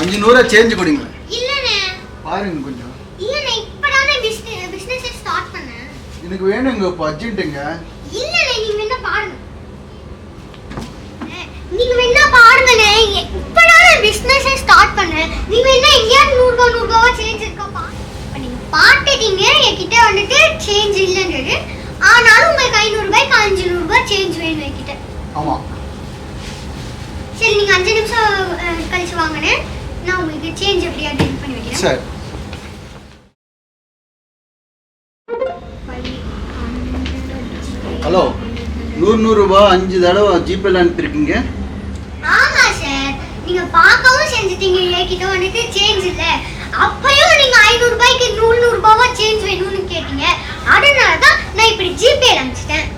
500 change கொடுங்க. இல்லனே பாருங்க கொஞ்சம். இல்லனே இப்பதானே பிசினஸ் ஸ்டார்ட் பண்ணேன். எனக்கு வேணுங்க இப்ப அர்ஜென்ட்ங்க. இல்லனே நீங்க என்ன பாருங்க. நீங்க என்ன பாருங்கனே இப்பதானே பிசினஸ் ஸ்டார்ட் பண்ணேன். நீங்க என்ன எங்கயா 100 ரூபாய் சேஞ்ச் இருக்கா பாருங்க. நீங்க பாத்துட்டீங்க என்கிட்ட வந்துட்டு சேஞ்ச் இல்லன்றது. ஆனாலும் உங்களுக்கு 500 ரூபாய்க்கு 500 ரூபாய் சேஞ்ச் வேணும் என்கிட்ட. ஆமா. சரி நீங்க 5 நிமிஷம் கழிச்சு வாங்கனே. நான் உங்களுக்கு சேஞ்ச் எப்படியா டெலிட் பண்ணி வைக்கிறேன். சரி. ஹலோ 100 ரூபாய் 5 தடவை ஜிபேல அனுப்பிருக்கீங்க. ஆமா சார். நீங்க பார்க்கவும் செஞ்சிட்டீங்க என்கிட்ட வந்துட்டு சேஞ்ச் இல்ல. அப்பயும் நீங்க 500 ரூபாய்க்கு 100 ரூபாவா சேஞ்ச் வேணும்னு கேட்டீங்க. அதனால தான் நான் இப்படி ஜிபேல அனுப்பிச்சிட்டேன்.